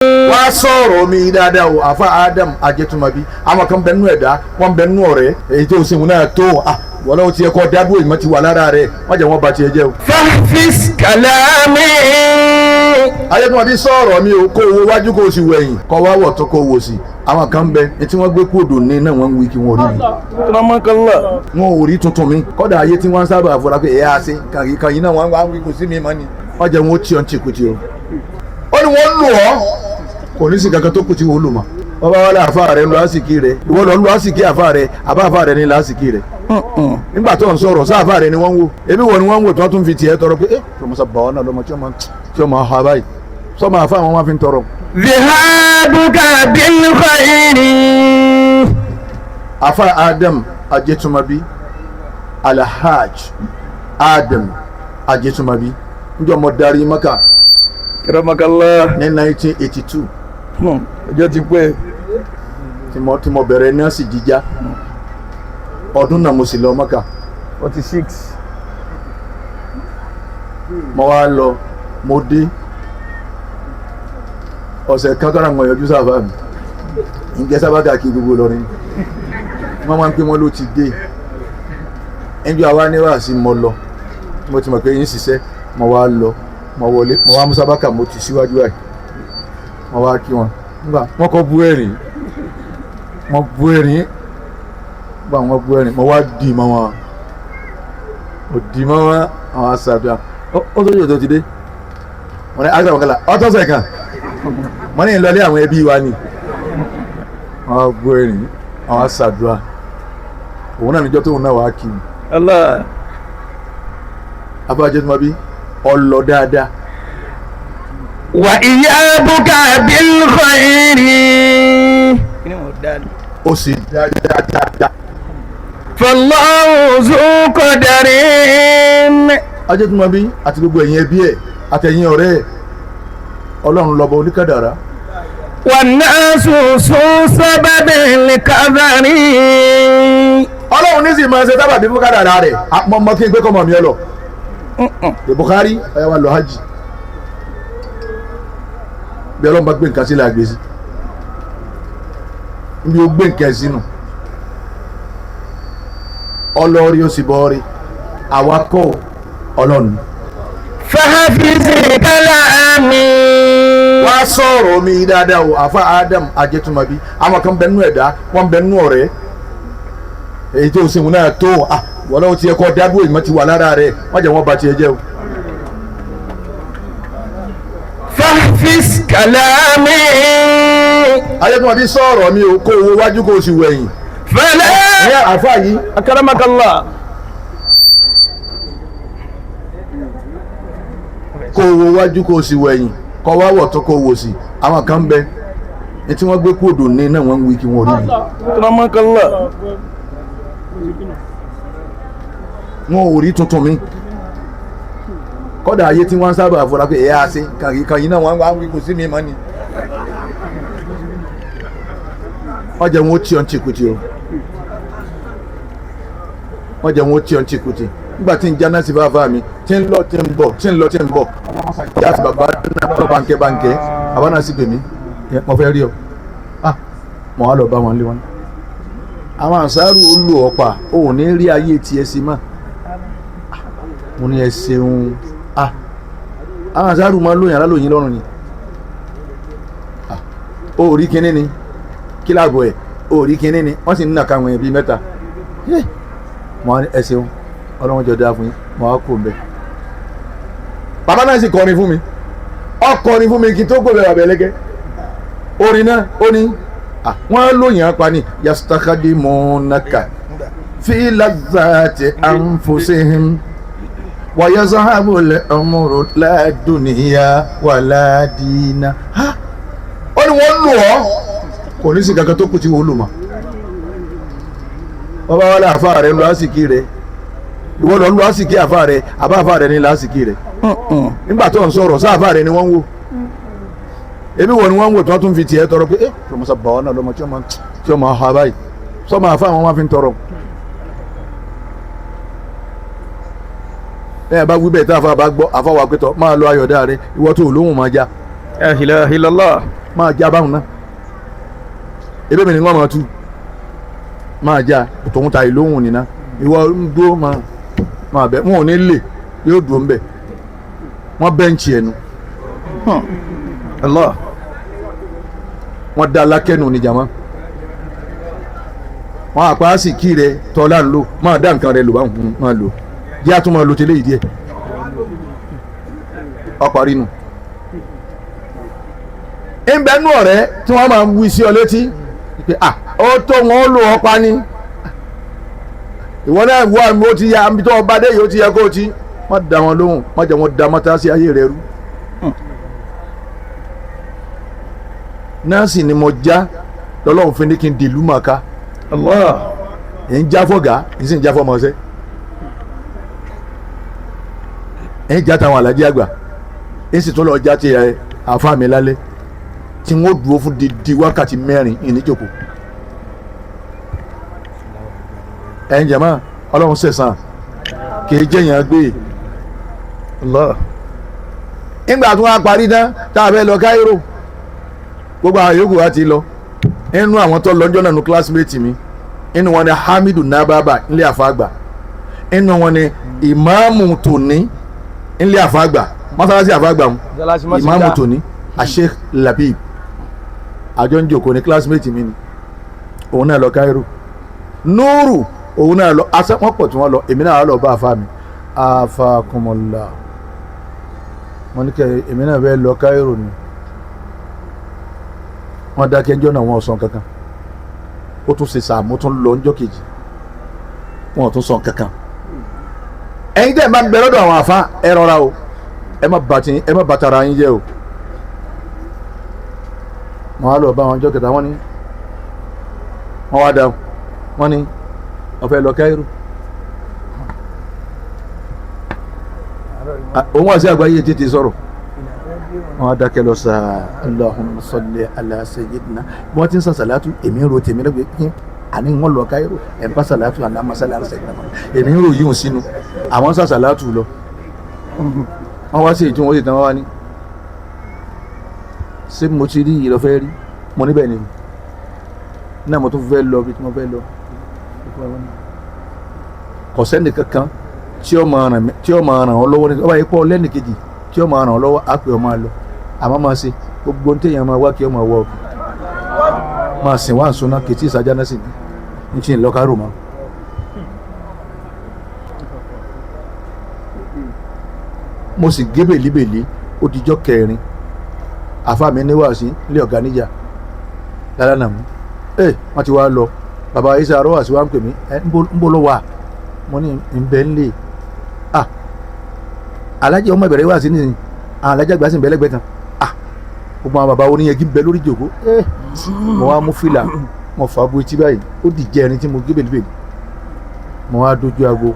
wá sọ̀rọ̀ mi dáadáa o àfa Adam Ajẹ́túmọ̀bí àwọn kan bẹ nínú ẹ̀dá wọn bẹ nínú ọ̀rẹ́ èyí tó sìn wọn náà tó wọ́n lọ́wọ́ tiẹ̀ kọ́ dádúró ìmọ̀ ti wà lára rẹ̀ wọ́n jẹ́ wọ́n ba tiẹ̀ jẹ́ o. fahfis kalami. Ajẹ́túmọ̀bí sọ̀rọ̀ mi o kó owó wájú kó o sì wẹ̀yìn kọ́ wá wọ̀ tó kó o wò sí àwọn kan bẹ etí wọ́n gbé kúrò ní náà wọ́n ń wí kí wọ́n rí mi. wọn ò rí tuntun mi kọ́dà ayé tí wọ́n sábà fọlá pé ẹ̀yà ṣe kàn yín náà wọ́n wá wí kò sí mi mọ́ ni wọ́n jẹ́ wọn ó tí ọ́n tìkùtì o. ó ní wọ́n lù ọ́ kò ní sí kankan tó kù tí wọ́n lù mọ́ wọ́n bá wà lẹ́ àfa rẹ̀ ń lọ àsìkí rẹ̀ ìwọ lọ ń lọ àsìkí àfa rẹ̀ àbá àfa rẹ̀ ní lọ àsìkí rẹ̀ nígbà tó ń sọ̀rọ̀ sá àfa rẹ̀ ni wọ́n ń wò ebi wọ̀ ni wọ́n ń wò tí wọ́n tún fi tiẹ̀ tọrọ pé tọmọsà bá wọn náà lọmọ tí wọ́n máa ha báyìí sọ́mọ àfa àwọn máa fi ń tọrọ. zihabuka bil khairi. afa Adam Ajẹ́túmọ̀bí Alhaj Adam Ajẹ́túmọ̀bí njọ́ mo darí Maka karamakallah. ní 1982 ọjọ́ ti pẹ́. tí mo bẹ̀rẹ̀ nọ́ọ̀sì jíjá ọdún náà mo sì lọ Maka 46. mo wá lọ mo dé ọ̀sẹ̀ kankan mo yọjú sáfà mi ǹjẹ́ sábà kàkiri gbogbo lọrin wọ́n máa ń pè wọ́n ló ti dé ẹnjú àwa níwà sí mo lọ mo ti mọ̀ pé yín ṣiṣẹ́ mo wá lọ mo wọlé mo wá musabaka mo ti síwájú ẹ̀ mo wá kí wọn nígbà wọ́n kọ́ bú ẹ̀rín mo bú ẹ̀rín gbà wọ́n bú ẹ̀rín mo wá dì mọ́ wọn mo dì mọ́ wọn àwọn aṣàbíà ó tó yẹ tó ti dé mo ní àgbà wọ́kàlà ọ́tọ́sẹ̀ kan mo ní ìlọlé àwọn ẹbí wa ni wọ́n bú ẹ̀rín àwọn aṣàdúrà òun náà níjọ́ tóun náà wàá kí mi. Allah. Afa Ajẹ́túmọ̀bí ọlọ dáadáa. wa iyabuka bil khairi. ó sì dáadáa. fallahu zu qadarin. Ajẹ́túmọ̀bí àti gbogbo ẹ̀yin ẹbí ẹ̀ àtẹ̀yin ọ̀rẹ́ ẹ̀ ọlọ́run lọ́bọ oníkàdàrá. wannasu su sababin likadari. ọlọ́run ní sì máa ṣe sábàbí fún kàdàrá rẹ̀ mọ́ kí n gbé kọ́mọ mi ẹ lọ. Bukhari ẹ wá lọ hajj bí ọlọ́run bá gbé nǹkan sílẹ̀ àgbèsí níbi ó gbé nǹkan sínú ọlọ́ọ̀rí ó sì bọ́ọ̀rí àwakọ̀ ọlọ́run. fahafizi kalami. wá sọ̀rọ̀ mi dáadáa o àfa Adam Ajẹ́túmọ̀bí àwọn kan bẹ nínú ẹ̀dá wọn bẹ nínú ọ̀rẹ́ èyí tó sìn wọn náà tó wọ́n lọ́wọ́ tiẹ̀ kọ́ dádúró ìmọ̀ ti wà lára rẹ̀ wọ́n jẹ́ wọ́n ba tiẹ̀ jẹ́ o. fahfis kalami. Ajẹ́túmọ̀bí sọ̀rọ̀ mi o kó owó wájú kó o sì wẹ̀yìn. fala. ní àfa yìí akaramakallah. kó owó wájú kó o sì wẹ̀yìn kọ́ wá wọ̀ tó kó o wò sí àwọn kan bẹ ní tí wọ́n gbé kúrò ní náà wọ́n ń wí kí wọ́n rí mi. akaramakallah. wọn ò rí tuntun mi kọ́dà ayé tí wọ́n sábà fọlá pé ẹ̀yà ṣe kàn yín náà wọ́n wá wí kò sí mi mọ́ ni wọ́n jẹ́ wọn ó tí ọ́n tìkùtì o wọ́n jẹ́ wọn ó tí ọ́n tìkùtì nígbà tí n jáná sí fáfá mi tí ń lọ tí ń bọ̀ yá sí bàbá náà bánkẹ́ àbá náà sì pè mí mo fẹ́ rí ọ mo wá lọ bá wọn lé wọn àwọn àṣàrù ó lò ọ́ pa ò ní rí ayé tiẹ̀ sí mọ́ mo ní ẹ ṣeun àwọn àṣàrù máa lóyìn alálòyìn lọ́rùn ni ó rí kinní ni kílàbù ẹ̀ ó rí kinní ni wọ́n sì ń nàka àwọn ẹbí mẹ́ta mo ní ẹ ṣeun ọlọ́run jọ dáa fún yín mo wá kó mbẹ́ bàbá náà sì kọrin fún mi ọkọrin fún mi kí n tó gbòòrò àbẹ̀lẹ́gẹ́ orin náà ó ní wọ́n lóyìn apá ni yastakadimunaka fi lazati anfusihim wa yazhabul umru la dunya wala dina. ó ní wọ́n lò ọ́ kò ní sí kankan tó kù tí wọ́n lò mọ́ ọba wọlé àfa rẹ̀ lọ àsìkí rẹ̀ ìwọ lọ lọ àsìkí àfa rẹ̀ àbá àfa rẹ̀ ní lásìkí rẹ̀ nígbà tó ń sọ̀rọ̀ sáàfà rẹ̀ ni wọ́n ń wò ebi wọ ni wọ́n ń wò tí wọ́n tún fi tiẹ̀ tọrọ pé tọmọsà bá wọn náà lọmọ tí wọ́n máa ha báyìí sọ́mọ àfa àwọn máa fi ń tọrọ. bẹ́ẹ̀ bá wí bẹ́ẹ̀ tá àfa bá gbọ́ àfa wà pé tọ́ máa lọ ayọ̀dá rẹ̀ ìwọ tó lóhùn máa já. la ilaha illallah. máa já báwọn náà ebe mi ni wọ́n máa tú máa já tòun ta ìlóhùn nìna ìwọ ń dúró máa bẹ wọn ò ní lè yóò dúró ń bẹ wọ́n bẹ́ǹchì ẹnu Allah. wọ́n dá alákẹ́nu ní jàmá wọ́n àpá sì kí rẹ tọ́lá ń lò máa dá nǹkan rẹ lò bá máa lò jẹ́ àtún máa lò tẹ́lẹ̀ ìdí ẹ̀ ọparí nù. ìbẹ́nu ọ̀rẹ́ tí wọ́n máa wí sí ọ létí pé ó tó wọn ó lò ọ pa ni ìwọ náà wọ àmì ó ti ya àmì tó ọba dé yìí ó ti yẹ kó o ti wọ́n dá wọn lóhùn wọ́n jẹ́ wọn dá mọ́tà sí ayé rẹ rú. nọ́ọ̀sì ni mo já lọ́lọ́run fi ní kí n dìlú màkà Allah. ẹ̀ ń já fọ́gà ẹ̀ sì ń já fọ́mọṣẹ́ ẹ̀ ń já táwọn alájí àgbà ẹ̀ sì tún lọ já ti àfa mi lálẹ́ tí wọ́n dúró fún di wákàtí 4 ìníjòkó ẹ̀ ń jẹ̀mọ́ ọlọ́run sẹ̀sán kì í jẹ́yàn gbé Allah. nígbà tí wọ́n á parí tán tá a fẹ́ lọ Cairo gbogbo àwọn yòókù wa ti lọ inú àwọn tó lọ́jọ́ náà nu classmate mi inú wọn ni Hamidu Nababa nílé àfàgbà inú wọn ni ìmáàmù tòní nílé àfàgbà mọ́sálásí àfàgbà mu ìmáàmù tòní Sheikh Labib àjọ ń jòkó ní classmate mi ni òun náà lọ Cairo Nuru òun náà lọ wọ́n pọ̀ tí wọ́n lọ èmi náà lọ bá àfa mi afakumọ̀lá wọ́n ní kẹ́ èmi náà fẹ́ lọ Cairo ni wọ́n dákẹ́ ńjọ́ náà wọ́n sọ kankan ó tún ṣe sàmú tún lọ ńjọ́ kejì wọ́n tún sọ kankan ẹ̀yin tẹ́ ẹ̀ máa ń bẹ lọ́dọ̀ àwọn àfa ẹ rọra o ẹ má bàtàrà yín jẹ́ o wọ́n á lọ bá wọn ńjọ́ kẹta wọ́n ní wọ́n wá dáhùn wọ́n ní wọ́n fẹ́ lọ Cairo òun wà sí àgbáyé tètè sọ̀rọ̀ wọ́n á dákẹ́ lọ sáà Allahumma salli ala sayyidina bí wọ́n ti ń sọ sàlátù èmi ń ro tèmi lọ́gbẹ̀ẹ́ àní wọ́n lọ Cairo ẹ̀ ń bá sàlátù Allahumma salli ala sayyidina èmi ń ro yíhun sínú àwọn sọ sàlátù lọ wọ́n wá sí èyí tí wọ́n sì tán wá ní ṣé mo ti rí ìlọ́fẹ́ rí mo níbẹ̀ ni náà mo tún fẹ́ lọ bí mo fẹ́ lọ kò sẹ́ni kankan tí ó máa ràn ọ́ lọ́wọ́ ní ọba yìí pọ̀ lẹ́nìkejì tí ó máa ràn ọ́ lọ́wọ́ á pè ọ́ máa lọ àmọ́ máa ṣe gbogbo ní téèyàn máa wá kí ó máa wọ ọkọ̀ máa sìn wá nsúná kìtì ìsájà náà sì ní tí ń lọ Cairo mọ́. mo sì gé bèlíbèlí ó dijọ́ kẹrin àfa mi níwáàsí ilé ọ̀gá níjà lálẹ́ mú wọ́n ti wá lọ bàbá isa arọ́wàsí wa ń pè mí ń bọ́ lọ wà mo ní ìbẹ̀ ń lè alájẹ ọmọ ìbẹ̀rẹ̀ wà sí ní alájẹ àgbà sí ń bẹ lẹ́gbẹ̀ẹ́ kan gbogbo àwọn bàbá oníyẹn bẹ lórí ìjòkó mo wá mú fìlà mo fà á bu etí báyìí ó dìjẹ́ ẹni tí mo gé bèlíbèlí mo wá dojú aago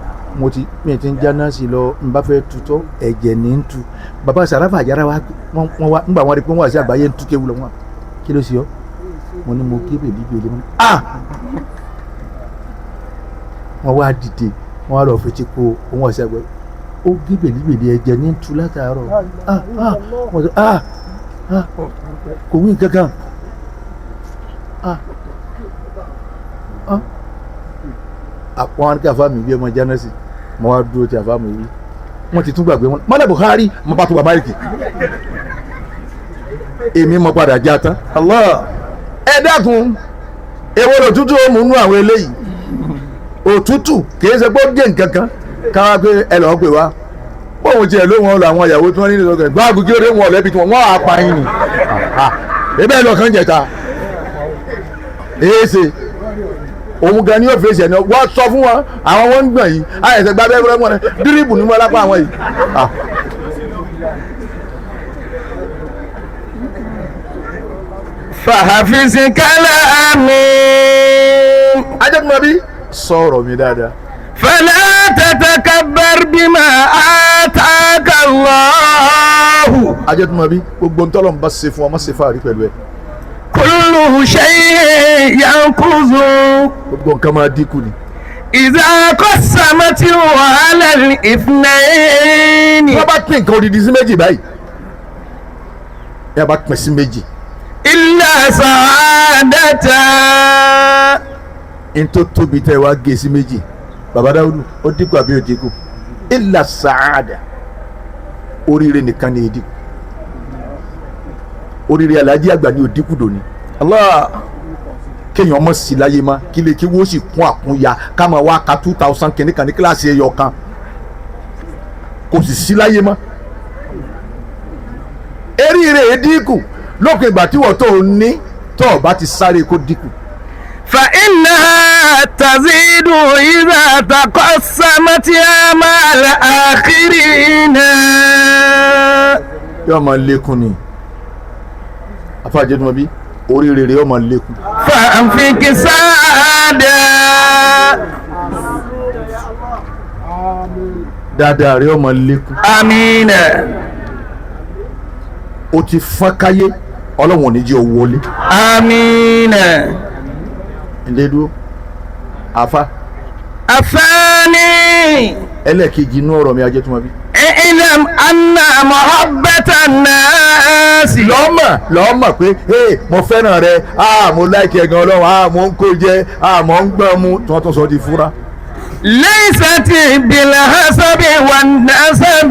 mi ti ń já náà sí lọ n bá fẹ́ tutọ́ ẹ̀jẹ̀ ní ń tu bàbá sàràfà àjàrà wa wọ́n wá ńgbà wọn rí pé wọ́n wà sí àgbáyé ń tú kéwu lọ wọn kí ló ṣe ọ́ mo ní mo gé bèlíbèlí mo ní wọ́n wá dìde wọ́n wá lọ fetí ko òun wà sí àgbáyé ó gé bèlíbèlí ẹ̀jẹ̀ ní ń tu látàárọ̀ wọ́n sọ kò wí kankan àwọn akẹ́kọ̀ọ́ àfáàmì bí ọmọ jánẹ́sì mo wá dúró ti àfáàmì yìí wọ́n ti tún gbàgbé wọn mọ́lẹ̀ Buhari mo bá tó wà máìkì èmi mo padà já tán Allah ẹ dákun èwo lòtútù ó mú nú àwọn eléyìí òtútù kìí ṣe pé ó gé nǹkan kan káwá pé ẹ lọ́ọ́ pè wá bóun tiẹ̀ ló wọn lọ àwọn ìyàwó tí wọ́n ní ìlọ́gẹ̀ gbáàgù kí ló dé wọn lẹ́bi tí wọ́n á pa yín ni ebe lọ́kàn jẹ̀ta èyí ṣe òun gan ni yóò fèsì ẹni wọ́n sọ fún wọn àwọn wọn ń gbọ̀n yìí àyẹ̀sẹ̀ gba bẹ́ẹ̀ wúrẹ́ wọn dírìbù ní wọn lápá àwọn yìí. فحفظ كلامي ajẹ́kùnmọ́bí sọ̀rọ̀ mi dáadáa. فلا تتكبر بما آتاك الله ajẹ́kùnmọ́bí gbogbo ntọ́lọ̀ ń bá ṣe fún ọ má ṣe fáàrí pẹ̀lú ẹ̀. كل شيء ينقض gbogbo nǹkan máa dínkù ni. إذا قسمت على الاثنين wọ́n bá pín nǹkan odidi sí méjì báyìí ẹ bá pín sí méjì إلا سعادة. n tó tóbi tẹ́ wá gé sí méjì bàbá Dáúdù ó dínkù àbí ó dínkù illa sàádà oríire nìkan ni ìdínkù oríire alájí àgbà ni ò dínkù dòní. Allah. kéèyàn ọmọ sí láyé má kí lè kí wọ́n sì kún àkúnya ká máa wá ka 2000 kìnnìkan ní kíláàsì ẹyọ kan kò sì sí láyé má. eríire dínkù lópin ìgbà tí wọ́n tó ní tó o bá ti sáré kó dínkù. فإنها تزيد إذا تقسمت مع الآخرين. yóò máa lékún ni afáàjẹdùmọ bí oríire rẹ yóò máa lékún. فأنفق سعادة. dáadáa rẹ yóò máa lékún. آمين. o ti fọ́n káyé ọlọ́run ò ní jẹ́ owó wọlé. آمين. ǹdẹ́ dúró àfa الثاني ẹlẹ́ẹ̀kejì inú ọ̀rọ̀ mi ajẹ́tùmọ̀ bí. اعلم أن محبة الناس lọ́mọ̀ pé mo fẹ́ràn rẹ mo láìkí ẹ̀gàn ọlọ́run mo ń kó jẹ mo ń gbọ́n mu tí wọ́n tún sọ di fúra. ليست بالحسب والنسب.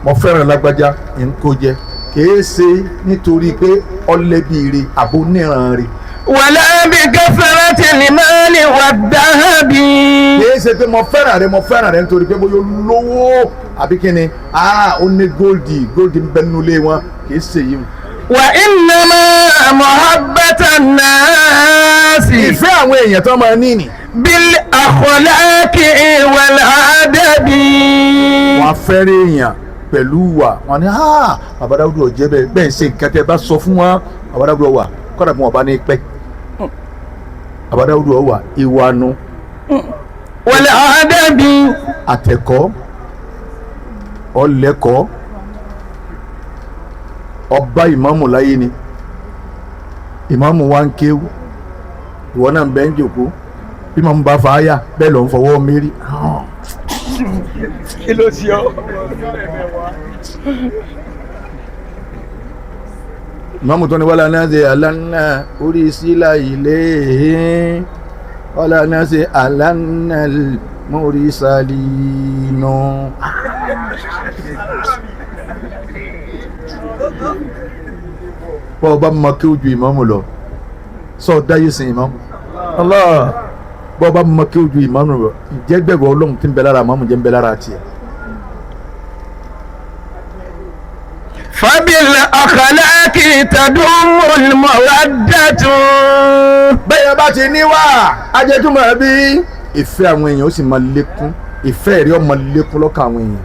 mo fẹ́ràn lágbájá ń kó jẹ kìí ṣe nítorí pé ọlẹ́bí rẹ àbò níran rẹ. ولا بكثرة المال والذهب. kìí ṣe pé mo fẹ́ràn rẹ nítorí pé bóyá olówó àbí kí ni ó ní góòdì ń bẹ nínú ilé wọn kìí ṣe yìí. وإنما محبة الناس ìfẹ́ àwọn èèyàn tó máa ní nì. بالأخلاق والأدب. wọ́n fẹ́rẹ̀ èèyàn pẹ̀lú wa wọ́n ní bàbá Dáúdù ọ̀jẹ́ bẹ́ẹ̀ ṣe nǹkan tẹ́ bá sọ fún wọn bàbá Dáúdù ọ̀wà kọ́dà bí wọ́n bá ní pẹ́ bàbá Dáúdù ọ̀wà ìwà nu والأدب. àtẹ̀kọ́ ọlẹ́kọ́ ọba ìmáàmù láyé ni ìmáàmù wa ń kéwú ìwọ náà ń bẹ́ ń jòkó bí màmú bá fa áyà bẹ́ẹ̀ ló ń fọwọ́ mérí. kí ló ṣe ọ́. ìmáàmù tó ní wàlá náà ṣe àlànà orí sílá ilé wàlá náà ṣe àlànà mórí sálínà. bọ́ọ̀ bá mọ kí ó ju ìmáàmù lọ sọ dáyé sin ìmáàmù. Allah. bọ́ọ̀ bá mọ kí ó ju ìmáàmù lọ ìjẹ́ gbẹ̀gbẹ̀ ọlọ́run tí ń bẹ lára ìmáàmù jẹ́ ń bẹ lára tiẹ̀. فبالأخلاق تدوم المودة. bẹ́ẹ̀ bá ti níwà ajẹ́túmọ̀ bí ìfẹ́ àwọn èèyàn ó sì máa lékún ìfẹ́ rẹ̀ ó máa lékún lọ́kàn àwọn èèyàn.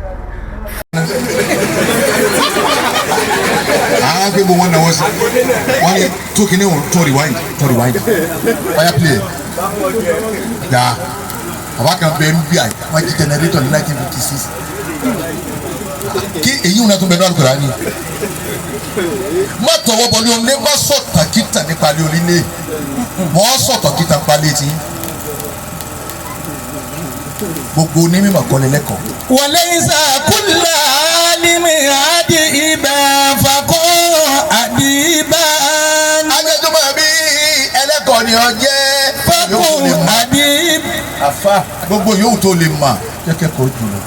àwọn gbogbo wọn náà wọ́n sí wọ́n ní tó kí ní wọn tó rewind fire play ya bàbá kan bẹ nbí àyè wọ́n jí generator ní 1956 kí èyí wọn náà tún bẹ ní alukóra ni má tọwọ́ bọ̀ ní onílé má sọ̀tàn kíta nípa ní onílé mọ́ sọ̀tàn kíta nípa létí gbogbo onímọ̀ kọ́ni lẹ́kọ̀ọ́. وليس كل عالم أديبا فكن أديبا. ajẹ́jọ́mọ́ bí ẹlẹ́kọ̀ọ́ ni ọ jẹ́ فكن أديبا. àfa gbogbo yòówù tó lè mà jẹ́kẹ́kọ̀ọ́ jùlọ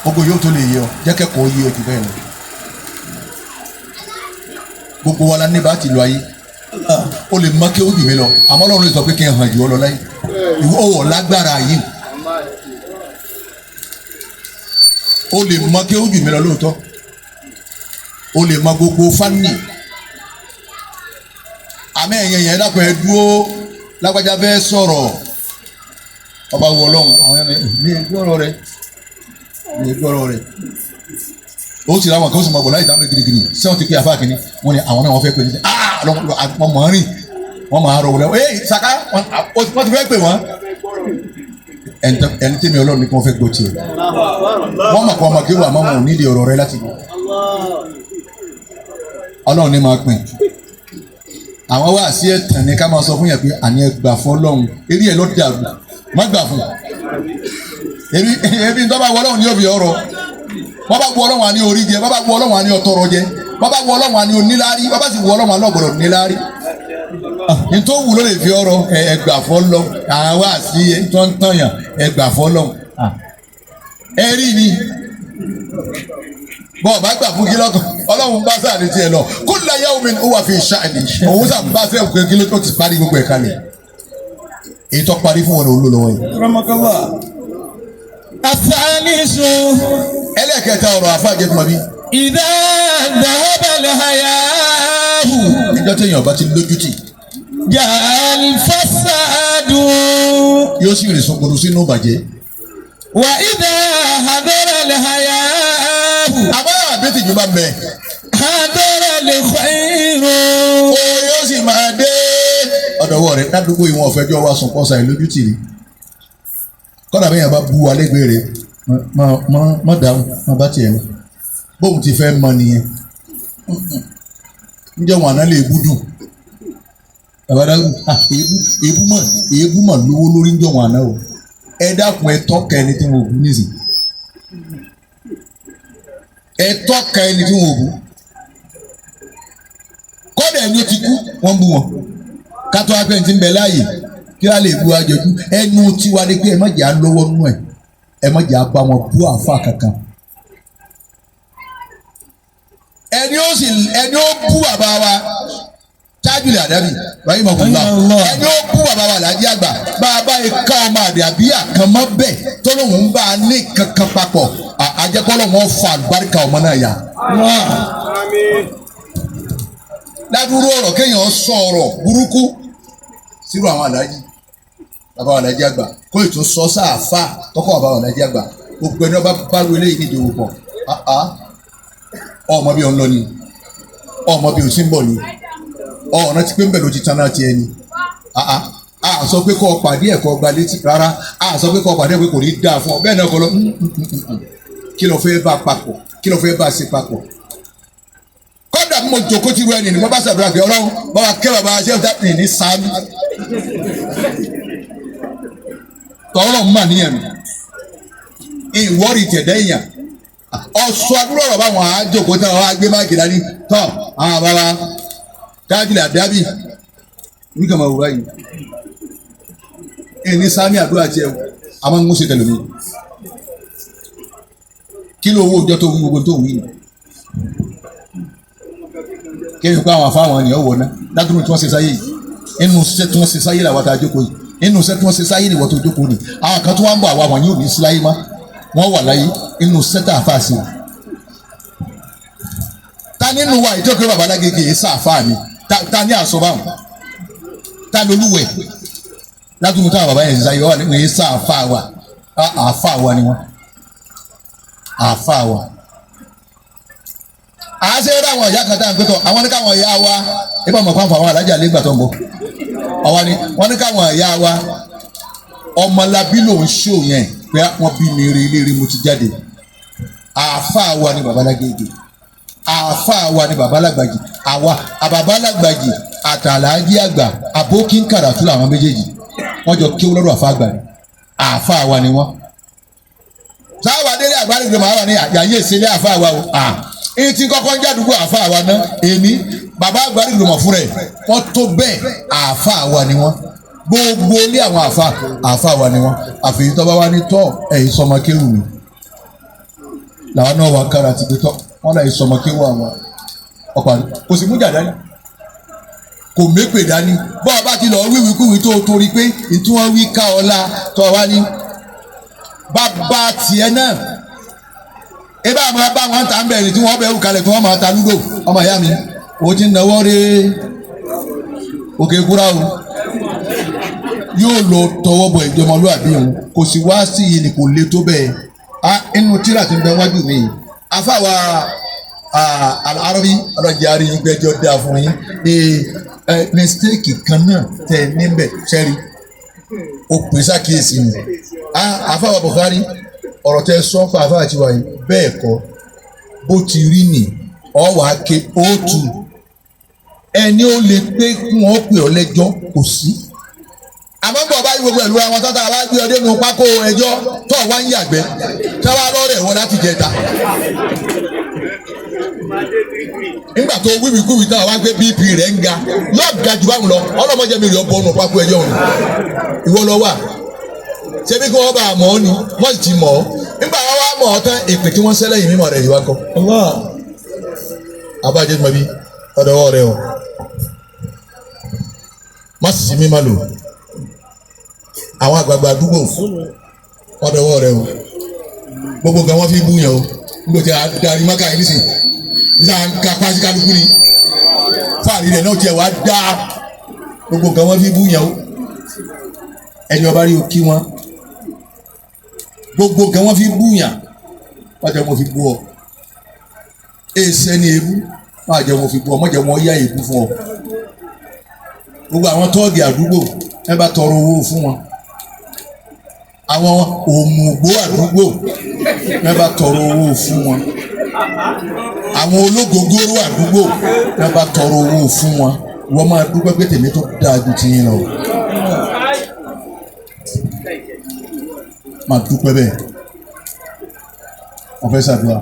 gbogbo yòówù tó lè yẹ ọ jẹ́kẹ́kọ̀ọ́ yẹ ọ jù bẹ́ẹ̀ lọ gbogbo wa la ní bá ti lọ ayé o lè mọ kí o jù mí lọ àmọ́ Ọlọ́run lè sọ pé kí n hàn jù ọ lọ láyé ìwọ ò lágbára yìí o lè mọ kí o jù mí lọ lóòótọ́ o lè mọ gbogbo fani àmọ́ ẹ̀yìn ẹ̀yìn ẹ̀dá kan ẹ̀ dúró lágbájá fẹ́ sọ̀rọ̀ ọba wọ Ọlọ́run àwọn ẹ̀mí ní ìgbọ́rọ̀ rẹ̀ ó sì láwọn kan ó sì mọ bọ̀ láì dáhùn gidigidi sẹ́wọ̀n ti pé àfáà kìíní wọ́n ní àwọn náà wọ́n fẹ́ pè ní wọ́n mọ̀ ọ́n rìn wọ́n máa rọ̀ wọlé saka wọ́n ti fẹ́ pè wọ́n ẹni tí mi Ọlọ́run ní kí wọ́n fẹ́ gbọ́ tiẹ̀ wọ́n mọ̀ kọ́ ọmọ kí wọ́n àmọ́ wọn ò nídìí ọ̀rọ̀ rẹ láti gbọ́ Ọlọ́run ní máa pín àwọn wá sí ẹ̀tàn ní ká máa sọ fún yẹn pé àní ẹ gbà fún Ọlọ́run eré ẹ̀ ló dàrú má gbà fún ebi tó bá wọ Ọlọ́run ní òbí ọ̀rọ̀ wọ́n bá gbọ́ Ọlọ́run àní orí jẹ wọ́n bá gbọ́ Ọlọ́run àní ọ̀tọ̀rọ̀ jẹ bàbá wọ ọlọ́run àni oníláárí bàbá sì wọ ọlọ́run àná ọ̀gbọ̀dọ̀ oníláárí nítorí wù ló lè fi ọ̀rọ̀ ẹgbà fọlọ́ àwa sí tọ́ntọ́yàn ẹgbà fọlọ́ ẹ̀rí ni bọ́ọ̀ bá gbà fún kílọ́kàn ọlọ́run bá sáàdì tiẹ̀ lọ kulla yawmin huwa fi sha'ni òun sàn bá sẹ́wọ̀n pé kíló tó ti parí gbogbo ẹ̀ kalẹ̀ èyí tó parí fún wọn ló lọ́wọ́ yìí. Ramakallah. Athalisu. ẹlẹ́kẹta ọ̀rọ̀ àfáàjẹ́ fún wa bí. Idha dhahaba al-haya'u. ìjọ téèyàn bá ti lójú tì. Ja'al fasadu. yóò sì rìn sọgbọdọ sínú ìbàjẹ́. Wa idha hadara al-haya'u. àbáyọ àbẹ́tì jù bá mẹ́. Hadara al-khayru. o yóò sì máa dé. ọ̀dọ̀wọ́ rẹ̀ ládùúgbò ìwọ̀n ọ̀fẹ́jọ́ wa sùn kọ́sà ìlójú tì ní. kọ́dà bẹ́yàn bá bu alẹ́gbẹ̀ẹ́ rẹ̀ má dáhùn má bá tiẹ̀ lọ. bóun ti fẹ́ mọ nìyẹn. ǹjẹ́ wọn àná lè bú dùn. àbádágùn èébú mọ̀ lówó lórí ǹjọ́ wọn àná o. ẹ dákun ẹ tọ́ka ẹni tí wọn ò bú nísìn. ẹ tọ́ka ẹni tí wọn ò bú. kọ́dà ẹni ó ti kú wọ́n bú wọn. kátó apẹ́ ti ń bẹ láàyè kí wàá lè bu àjọjú ẹnu tiwa ni pé ẹ má jà lọ́wọ́ nú ẹ̀ ẹ má jà bá wọn bú àfa kankan. ẹni ó bú bàbá wa Tajul Adabi báyìí mọ̀ kó lọ ẹni ó bú bàbá wa Alhaji Àgbà bàbá ìka ọmọ àdàbí àkànmọ́ bẹ́ẹ̀ tó lóun ń bá a ní kankan papọ̀ àjẹkọ́lọ́ wọn fa àlùbáríkà ọmọ náà yá. ládùúró ọ̀rọ̀ kéèyàn sọ̀rọ̀ burúkú sírò àwọn Alhaji bàbá wa Alhaji Àgbà kó ètò sọ sáàfà tọkọ bàbá wa Alhaji Àgbà gbogbo ẹni ọba bá wọlé yìí nídìí òwò pọ̀ ọmọ bí òun lọ ni ọmọ bí òun sì ń bọ̀ ni ọ̀nà tí pé ń bẹ̀ ló ti tán náà tiẹ̀ ni a sọ pé kọ́ pàdé ẹ̀kọ́ gba létí rárá a sọ pé kọ́ pàdé ẹ̀kọ́ kò ní dáa fún ọ bẹ́ẹ̀ náà kọ́ lọ kí ló fẹ́ bá papọ̀ kí ló fẹ́ bá ṣe papọ̀ kọ́dà mo jòkó tí wẹ́n ní mo bá ṣàdúrà pé ọlọ́run bàbá kẹ́ bàbá ṣé ọ̀tá ní sáánù tọ́rọ̀ mà níyẹn mi ìwọ́rì tẹ̀dẹ́ èèyàn ọ̀sọ́ àdúrà ọ̀rọ̀ báwọn àjòkó tí wọ́n á gbé máàkì dání tọ́ àwọn bàbá Tajul Adabi ní kàmá wúrà yìí ẹni sáánì àdúrà tiẹ̀ àwọn ń ṣe tẹ̀lé mi kí ló owó ọjọ́ tó wí gbogbo tó wí ni kéwìn pé àwọn afáwọn ènìyàn wọ̀ ná dákúrò tí wọ́n ṣe sáyé yìí inú iṣẹ́ tí wọ́n ṣe sáyé làwọn tá a jókòó yìí inú iṣẹ́ tí wọ́n ṣe sáyé ni wọ́n tó jókòó ni àwọn kan tó wá ń bọ̀ àwọn yóò ní sí láyé má wọ́n wà láyé inú iṣẹ́ tá a fà sí wọn. ta nínú wa ìjọba babalágége yìí sáfà mi ta ní àsọ̀báwọn ta lolúwẹ̀ látúntò táwọn bàbá yẹn ṣe sáyé wà ní sáfà wa àfà wa ni wọ́n àfà wa àṣẹ rẹ àwọn ìyá kan tá à ń pẹ́tọ̀ àwọn ní káwọn ìyá wa ibà mọ̀ fáwọn àwọn alájà lẹ́gbà tó ń bọ̀ wọ́n ní káwọn ìyá wa ọmọlábí ló ń ṣó yẹn pé wọ́n bí mi rí ilé rí mo ti jáde àáfàá wa ni babalágége àáfàá wa ni babalágbàjì àwa àbàbálágbàjì àtàlájì àgbà àbókí ń kàràtú làwọn méjèèjì wọ́n jọ kí wọ́n lọ́dọ̀ àfa àgbà ni àáfàá wa ni wọ́n sáwà délé àgbárígbé màá wà ní àyè ìṣẹ̀lẹ̀ àáfàá wa o èyí tí kọ́kọ́ ń jádùúgbò àáfàá wa náà èmi bàbá àgbárígbé mọ̀ fúnra ẹ̀ wọ́n tó bẹ́ẹ̀ àáfàá wa ni wọ́n gbogbo ilé àwọn àáfàá wa ni wọ́n àfihàn tó bá wá ní tọ́ ẹ̀yìn sọmọ kéwù mi làwọn náà wà kára ti gbé tọ́ wọ́n náà yìí sọmọ kéwù àwọn ọ̀pá kò sì mú jà dání kò mépè dání bọ́ọ̀ bá ti lọ wíwíkúwí tó torí pé ìtúwọ́n wí ká ọlá tó wá ní bàbá tiẹ̀ náà ebe àwọn bá wọn ta ń bẹ̀rẹ̀ tí wọ́n bẹ̀rù kalẹ̀ tí wọ́n máa ta lúdò ọmọ ìyá mi o ti ń náwó rí òkè kúrá o yóò lọ tọwọ́ bọ̀ ìjọmọlúwàbí òun kò sì wá sí iye ni kò le tó bẹ́ẹ̀ inú tíra ti ń bẹ wájú mi afáwa Al-Arabi ọlọ́jà rí gbẹjọ dáa fún yín mistake kan náà tẹ níbẹ̀ sẹ́rí o pè sákìyèsí mi afáwa Bukhari ọ̀rọ̀ tẹ sọ́fà afáwa àti wáyé bẹ́ẹ̀ kọ́ bó ti rí nì ọ́ wàá ké óòtù ẹni ó lè pé kí wọ́n pè ọ́ lẹ́jọ́ kò sí. àmọ́ bọ̀ báyìí gbogbo ẹ̀lú àwọn tọ́ta wá gbé ọdẹ nu pákó ẹjọ́ tó wá ń yàgbẹ́ tí wọ́n á lọ́rẹ̀ wọ́n láti jẹta. nígbà tó wíwì kúwì táwọn wá gbé bp rẹ̀ ń ga yóò ga jù báwọn lọ ọlọ́mọdé mi rẹ̀ bọ́ ọ̀nà pápá ẹ̀yọ́ ọ̀nà ìwọ lọ wà ṣebí kí wọ́n bá a mọ̀ ọ́ ni wọ́n sì ti mọ̀ ọ́ nígbà wọn wá mọ̀ ọ́ tán èpè tí wọ́n sẹ́lẹ̀ yìí mímọ̀ rẹ̀ yìí wá kọ́ abájẹ́ tuma bí ọ̀dọ̀wọ́ rẹ̀ o má sì sí mímọ̀ lò àwọn àgbààgbà àdúgbò ọ̀dọ̀wọ́ rẹ̀ o gbogbo nǹkan wọ́n fi bú yẹn o nígbà tí a darí mọ́kà yìí nísìnyí nígbà ká pàṣẹ kálukú ni fáàrí rẹ̀ náà tiẹ̀ wá dá gbogbo nǹkan wọ́n fi bú yẹn o ẹni ọba rí o kí wọn gbogbo nǹkan wọ́n fi bú yàn má jẹ́ wọ́n fi bú ọ èsẹ́ ni ebú má jẹ́ wọ́n fi bú ọ má jẹ́ wọ́n yá ebú fún ọ gbogbo àwọn tọ́ọ̀gì àdúgbò ẹ bá tọrọ owó fún wọn àwọn òmùgbò àdúgbò ẹ bá tọrọ owó fún wọn àwọn ológogoro àdúgbò ẹ bá tọrọ owó fún wọn wọ́n máa dúpẹ́ pé tèmi tó dáa ju tiyín lọ máa dúpẹ́ bẹ́ẹ̀ wọ́n fẹ́ ṣàdúrà.